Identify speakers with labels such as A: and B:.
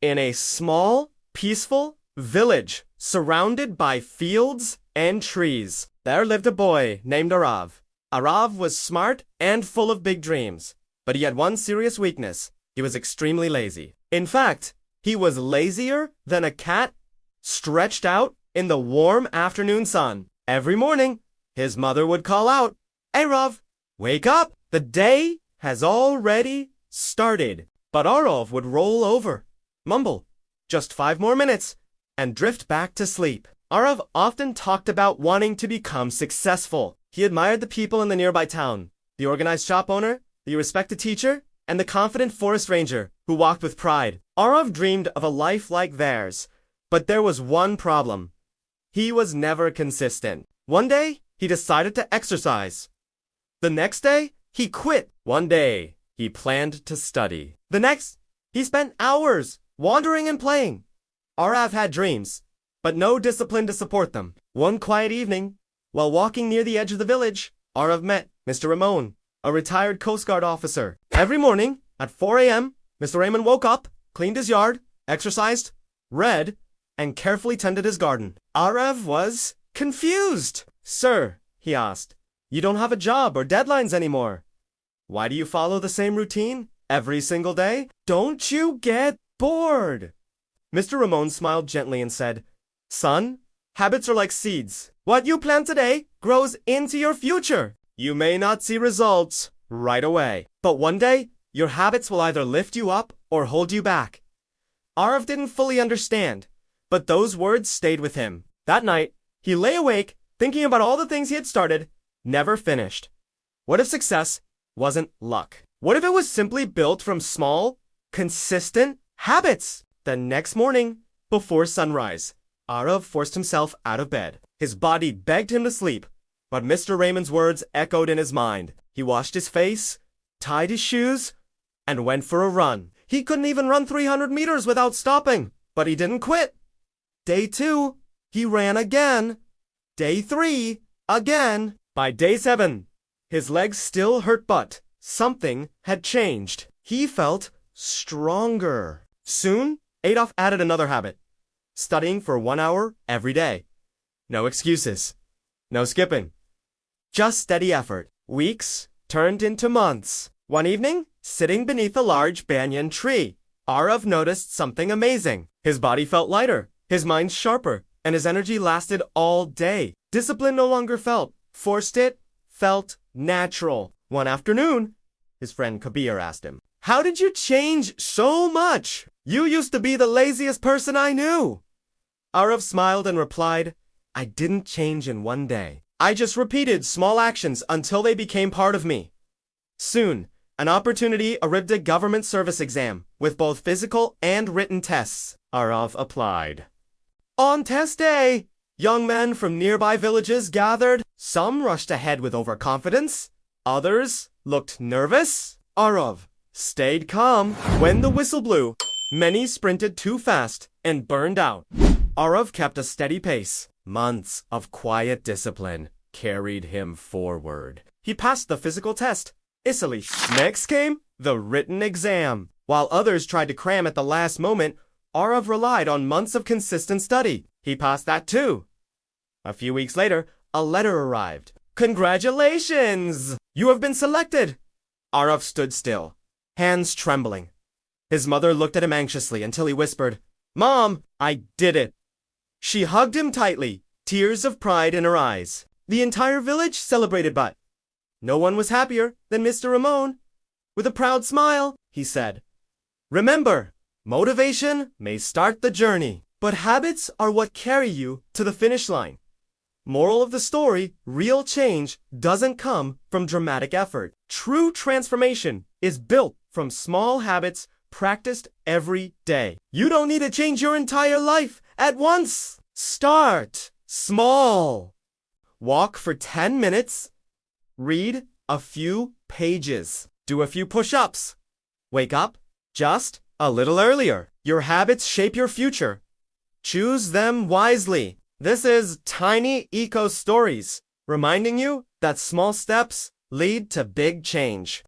A: In a small, peaceful village surrounded by fields and trees, there lived a boy named Arav. Arav was smart and full of big dreams, but he had one serious weakness. He was extremely lazy. In fact, he was lazier than a cat stretched out in the warm afternoon sun. Every morning, his mother would call out, "Arav, wake up! The day has already started." But Arav would roll over, mumble, "Just 5 more minutes," and drift back to sleep. Arav often talked about wanting to become successful. He admired the people in the nearby town, the organized shop owner, the respected teacher, and the confident forest ranger who walked with pride. Arav dreamed of a life like theirs, but there was one problem. He was never consistent. One day, he decided to exercise. The next day, he quit. One day, he planned to study. The next, he spent hours wandering and playing. Arav had dreams, but no discipline to support them. One quiet evening, while walking near the edge of the village, Arav met Mr. Ramon, a retired Coast Guard officer. Every morning, at 4 a.m., Mr. Raymond woke up, cleaned his yard, exercised, read, and carefully tended his garden. Arav was confused. "Sir," he asked, "you don't have a job or deadlines anymore. Why do you follow the same routine every single day? Don't you get bored?" Mr. Ramon smiled gently and said, "Son, habits are like seeds. What you plant today grows into your future. You may not see results right away, but one day, your habits will either lift you up or hold you back." Arav didn't fully understand, but those words stayed with him. That night, he lay awake, thinking about all the things he had started, never finished. What if success wasn't luck? What if it was simply built from small, consistent habits? The next morning, before sunrise, Arav forced himself out of bed. His body begged him to sleep, but Mr. Raymond's words echoed in his mind. He washed his face, tied his shoes, and went for a run. He couldn't even run 300 meters without stopping, but he didn't quit. Day 2, he ran again. Day 3, again. By day 7, his legs still hurt, but something had changed. He felt stronger. Soon, Adolf added another habit: studying for 1 hour every day. No excuses. No skipping. Just steady effort. Weeks turned into months. One evening, sitting beneath a large banyan tree, Arav noticed something amazing. His body felt lighter, his mind sharper, and his energy lasted all day. Discipline no longer felt forced, it felt natural. One afternoon, his friend Kabir asked him, "How did you change so much? You used to be the laziest person I knew." Arav smiled and replied, "I didn't change in one day. I just repeated small actions until they became part of me." Soon, an opportunity arrived, a government service exam with both physical and written tests. Arav applied. On test day, young men from nearby villages gathered. Some rushed ahead with overconfidence. Others looked nervous. Arav stayed calm. When the whistle blew, many sprinted too fast and burned out. Arav kept a steady pace. Months of quiet discipline carried him forward. He passed the physical test easily. Next came the written exam. While others tried to cram at the last moment, Arav relied on months of consistent study. He passed that too. A few weeks later, a letter arrived. "Congratulations! You have been selected!" Arav stood still, hands trembling. His mother looked at him anxiously until he whispered, "Mom, I did it." She hugged him tightly, tears of pride in her eyes. The entire village celebrated, but no one was happier than Mr. Ramon. With a proud smile, he said, "Remember, motivation may start the journey, but habits are what carry you to the finish line." Moral of the story: real change doesn't come from dramatic effort. True transformation is built from small habits practiced every day. You don't need to change your entire life at once. Start small. Walk for 10 minutes. Read a few pages. Do a few push-ups. Wake up just a little earlier. Your habits shape your future. Choose them wisely. This is Tiny Eco Stories, reminding you that small steps lead to big change.